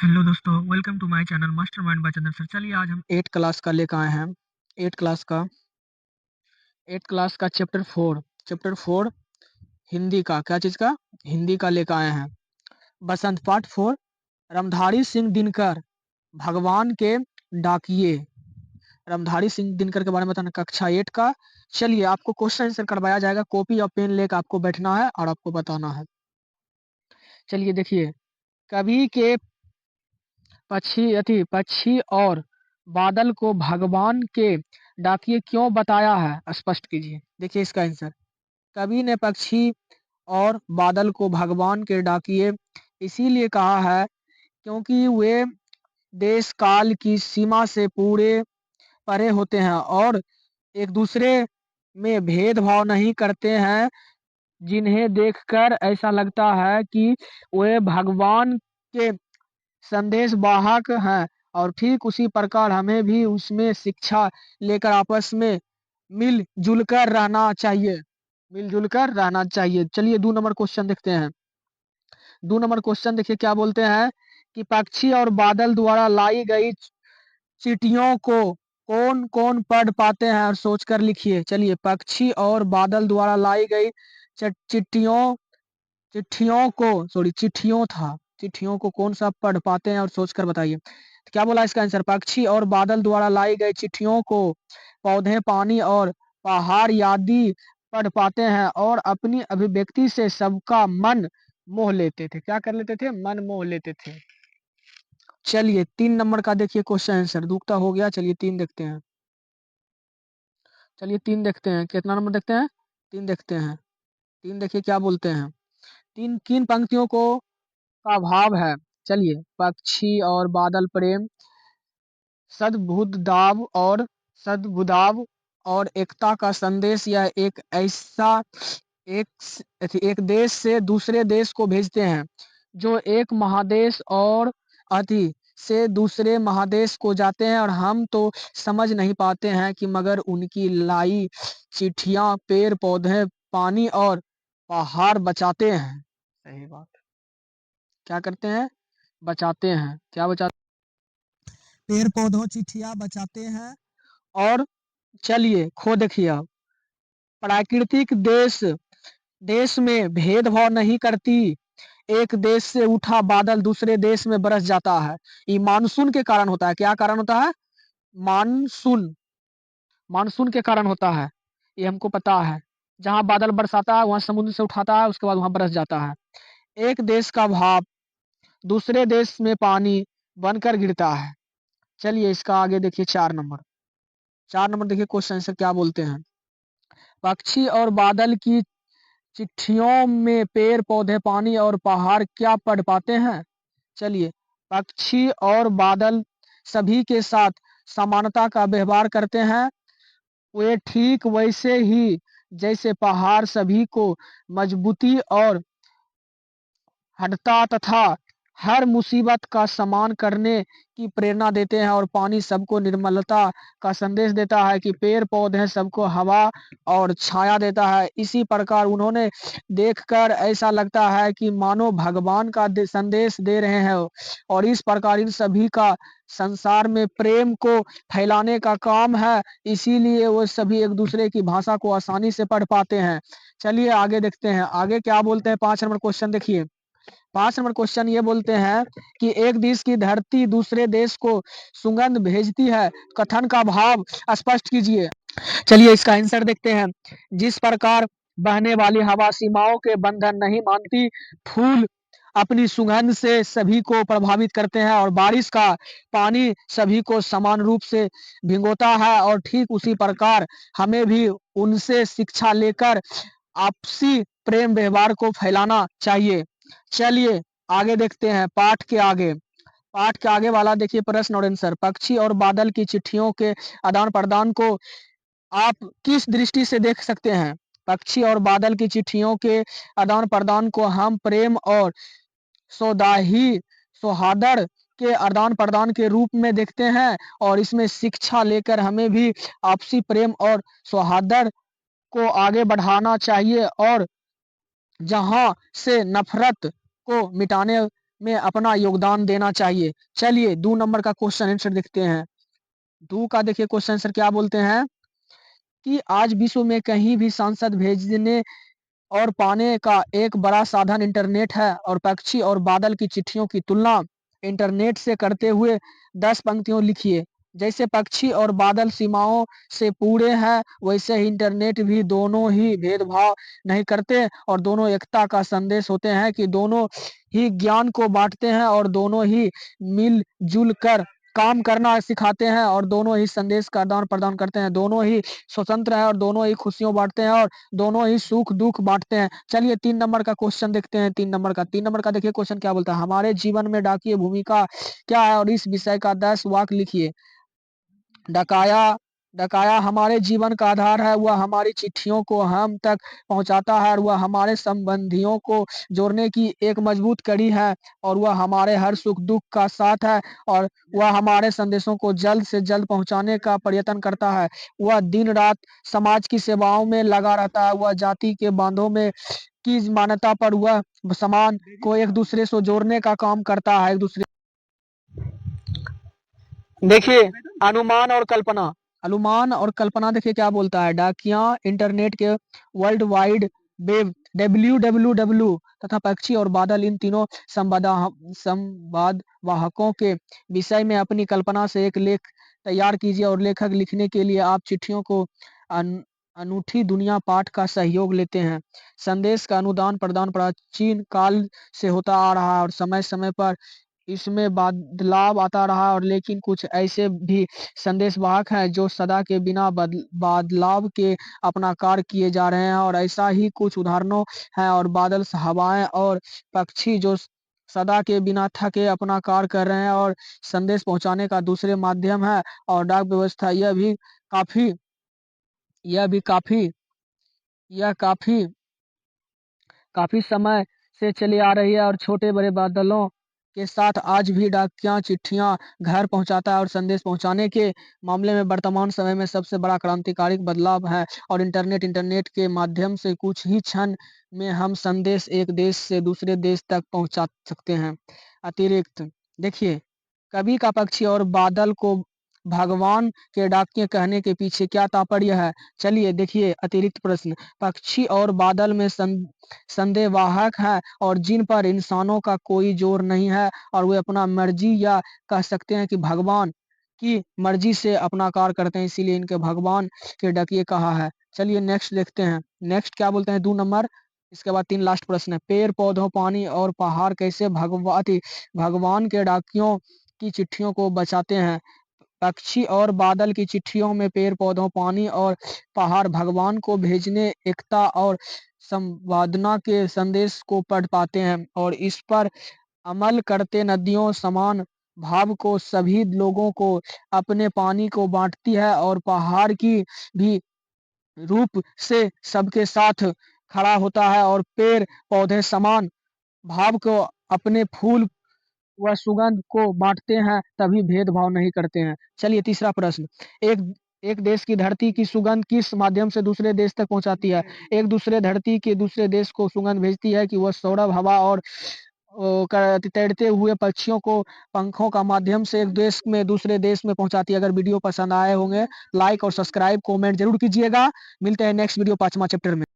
Hello दोस्तों, welcome to my channel mastermind by Chandan sir. चलिए आज हम 8 क्लास का लेकर आए हैं। 8 क्लास का 8 क्लास का चैप्टर 4 हिंदी का क्या चीज़ का हिंदी का लेकर आए हैं। बसंत पार्ट 4 रामधारी सिंह दिनकर भगवान के डाकिए। रामधारी सिंह दिनकर के बारे में बताना कक्षा 8 का। चलिए आपको क्वेश्चन आंसर करवाया जाएगा, कॉपी और पेन लेकर आपको बैठना है और आपको बताना है। चलिए देखिए, कवि के पक्षी और बादल को भगवान के डाकिए क्यों बताया है, स्पष्ट कीजिए। देखिए इसका आंसर, कवि ने पक्षी और बादल को भगवान के डाकिए इसीलिए कहा है क्योंकि वे देश काल की सीमा से पूरे परे होते हैं और एक दूसरे में भेदभाव नहीं करते हैं, जिन्हें देखकर ऐसा लगता है कि वे भगवान के संदेश वाहक हैं। और ठीक उसी प्रकार हमें भी उसमें शिक्षा लेकर आपस में मिलजुल कर रहना चाहिए। मिलजुल कर रहना चाहिए। चलिए 2 नंबर क्वेश्चन देखते हैं। 2 नंबर क्वेश्चन देखिए क्या बोलते हैं कि पक्षी और बादल द्वारा लाई गई चिट्ठियों को कौन कौन पढ़ पाते हैं और सोचकर लिखिए। चलिए, पक्षी और बादल द्वारा लाई गई चिट्ठियों चिट्ठियों को कौन सा पढ़ पाते हैं और सोचकर बताइए। तो क्या बोला इसका आंसर, पक्षी और बादल द्वारा लाई गई चिट्ठियों को पौधे, पानी और पहाड़ आदि पढ़ पाते हैं और अपनी अभिव्यक्ति से सबका मन मोह लेते थे। क्या कर लेते थे? मन मोह लेते थे। चलिए 3 नंबर का देखिए क्वेश्चन आंसर, दुगता हो गया। चलिए 3 देखते हैं। कितना नंबर देखते हैं? 3 देखते हैं। 3 देखिए क्या बोलते हैं। 3 किन पंक्तियों को का भाव है। चलिए, पक्षी और बादल प्रेम, सद्बुदाव और एकता का संदेश। यह एक देश से दूसरे देश को भेजते हैं, जो एक महादेश और अति से दूसरे महादेश को जाते हैं और हम तो समझ नहीं पाते हैं कि मगर उनकी लाई चिट्ठियां पेड़ पौधे, पानी और पहाड़ बचाते हैं। सही बात। क्या करते हैं? बचाते हैं। क्या बचाते? पेड़ पौधों चिट्ठियां बचाते हैं। और चलिए खो देखिए आप, प्राकृतिक देश में भेदभाव नहीं करती। एक देश से उठा बादल दूसरे देश में बरस जाता है। ये मानसून के कारण होता है। क्या कारण होता है? मानसून। मानसून के कारण होता है, ये हमको पता है। जहां बादल बरसाता है वहां समुद्र से उठाता है, उसके बाद वहां बरस जाता है। एक देश का भाप दूसरे देश में पानी बनकर गिरता है। चलिए इसका आगे देखिए 4 नंबर। 4 नंबर देखिए क्वेश्चन आंसर क्या बोलते हैं। पक्षी और बादल की चिट्ठियों में पेड़ पौधे, पानी और पहाड़ क्या पढ़ पाते हैं। चलिए, पक्षी और बादल सभी के साथ समानता का व्यवहार करते हैं। वे ठीक वैसे ही जैसे पहाड़ सभी को मजबूती और हटता तथा हर मुसीबत का सामना करने की प्रेरणा देते हैं और पानी सबको निर्मलता का संदेश देता है कि पेड़ पौधे सबको हवा और छाया देता है। इसी प्रकार उन्होंने देखकर ऐसा लगता है कि मानो भगवान का संदेश दे रहे हैं और इस प्रकार इन सभी का संसार में प्रेम को फैलाने का काम है। इसीलिए वो सभी एक दूसरे की भाषा को आसानी से पढ़ पाते हैं। चलिए आगे देखते हैं, आगे क्या बोलते हैं। 5 नंबर क्वेश्चन देखिए। 5 नंबर क्वेश्चन ये बोलते हैं कि एक देश की धरती दूसरे देश को सुगंध भेजती है, कथन का भाव स्पष्ट कीजिए। चलिए इसका आंसर देखते हैं। जिस प्रकार बहने वाली हवा सीमाओं के बंधन नहीं मानती, फूल अपनी सुगंध से सभी को प्रभावित करते हैं और बारिश का पानी सभी को समान रूप से भिगोता है, और ठीक उसी प्रकार हमें भी उनसे शिक्षा लेकर आपसी प्रेम व्यवहार को फैलाना चाहिए। चलिए आगे देखते हैं। पाठ के आगे वाला देखिए प्रश्न और आंसर। पक्षी और बादल की चिट्ठियों के आदान प्रदान को आप किस दृष्टि से देख सकते हैं। पक्षी और बादल की चिट्ठियों के आदान प्रदान को हम प्रेम और सौहार्द के आदान प्रदान के रूप में देखते हैं और इसमें शिक्षा लेकर हमें भी आपसी प्रेम और सौहार्द को आगे बढ़ाना चाहिए और जहां से नफरत को में अपना योगदान देना चाहिए। चलिए 2 नंबर का क्वेश्चन आंसर देखते हैं। 2 का देखिए क्वेश्चन आंसर क्या बोलते हैं कि आज विश्व में कहीं भी सांसद भेजने और पाने का एक बड़ा साधन इंटरनेट है और पक्षी और बादल की चिट्ठियों की तुलना इंटरनेट से करते हुए 10 पंक्तियों लिखिए। जैसे पक्षी और बादल सीमाओं से पूरे हैं, वैसे ही इंटरनेट भी दोनों ही भेदभाव नहीं करते और दोनों एकता का संदेश होते हैं कि दोनों ही ज्ञान को बांटते हैं और दोनों ही मिल-जुल कर काम करना सिखाते हैं और दोनों ही संदेश का आदान-प्रदान करते हैं। दोनों ही स्वतंत्र हैं और दोनों ही खुशियाँ बाँटते हैं और दोनों ही सुख-दुःख बाँटते हैं। चलिए 3 नंबर का क्वेश्चन देखते हैं 3 नंबर का देखिए क्वेश्चन क्या बोलता है? हमारे जीवन में डाकिया भूमिका क्या है? और इस विषय का 10 वाक्य लिखिए। डकाया डकाया हमारे जीवन का आधार है, वह हमारी चिट्ठियों को हम तक पहुँचाता है और वह हमारे संबंधियों को जोड़ने की एक मजबूत कड़ी है और वह हमारे हर सुख-दुःख का साथ है और वह हमारे संदेशों को जल्द से जल्द पहुँचाने का प्रयत्न करता है। वह दिन-रात समाज की सेवाओं में लगा रहता है, वह जाति के बांधों में की मान्यता पर वह समान को एक-दूसरे से जोड़ने का काम करता है, एक-दूसरे देखिए अनुमान और कल्पना अनुमान और कल्पना देखिए क्या बोलता है डाकिया इंटरनेट के वर्ल्ड वाइड वेब WWW तथा पक्षी और बादल इन तीनों संवाद वाहकों के विषय में अपनी कल्पना से एक लेख तैयार कीजिए और लेखक लिखने के लिए आप चिट्ठियों को अनूठी दुनिया पाठ का सहयोग लेते हैं। संदेश का अनुदान प्रदान प्राचीन काल से होता आ रहा है और समय समय पर इसमें बदलाव आता रहा और लेकिन कुछ ऐसे भी संदेशवाहक हैं जो सदा के बिना बदलाव के अपना कार्य किए जा रहे हैं और ऐसा ही कुछ उदाहरणों हैं और बादल हवाएं और पक्षी जो सदा के बिना थके अपना कार्य कर रहे हैं और संदेश पहुंचाने का दूसरे माध्यम है और डाक व्यवस्था यह भी काफी यह काफी काफी समय से चली आ रही है और छोटे-बड़े बादलों के साथ आज भी डाकिया चिट्ठियाँ घर पहुँचाता है और संदेश पहुँचाने के मामले में वर्तमान समय में सबसे बड़ा क्रांतिकारी बदलाव है और इंटरनेट के माध्यम से कुछ ही क्षण में हम संदेश एक देश से दूसरे देश तक पहुँचा सकते हैं। अतिरिक्त देखिए, कवि का पक्षी और बादल को भगवान के डाकिये कहने के पीछे क्या तात्पर्य है? चलिए देखिए अतिरिक्त प्रश्न, पक्षी और बादल में संदेहवाहक है और जिन पर इंसानों का कोई जोर नहीं है और वे अपना मर्जी या कह सकते हैं कि भगवान की मर्जी से अपना कार्य करते हैं इसीलिए इनके भगवान के डाकिये कहा है। चलिए नेक्स्ट देखते हैं। नेक्स्ट क्या बोलते हैं 2 नंबर इसके बाद 3 लास्ट प्रश्न है। पेड़-पौधों, पानी और पहाड़ कैसे भगवान के डाकियों की चिट्ठियों को बचाते हैं? पक्षी और बादल की चिट्ठियों में पेड़-पौधों, पानी और पहाड़ भगवान को भेजने एकता और संवादना के संदेश को पढ़ पाते हैं और इस पर अमल करते नदियों समान भाव को सभी लोगों को अपने पानी को बाँटती है और पहाड़ की भी रूप से सबके साथ खड़ा होता है और पेड़-पौधे समान भाव को अपने फूल व सुगंध को बाँटते हैं, तभी भेदभाव नहीं करते हैं। चलिए तीसरा प्रश्न, एक एक देश की धरती की सुगंध किस माध्यम से दूसरे देश तक पहुँचाती है? एक दूसरे धरती के दूसरे देश को सुगंध भेजती है कि वह सौरभ हवा और तैरते हुए पक्षियों को पंखों का माध्यम से एक देश में दूसरे देश में पहुँचाती है। अगर वीडियो पसंद आए होंगे, लाइक और सब्सक्राइब, कमेंट ज़रूर कीजिएगा। मिलते हैं नेक्स्ट वीडियो 5वाँ चैप्टर में।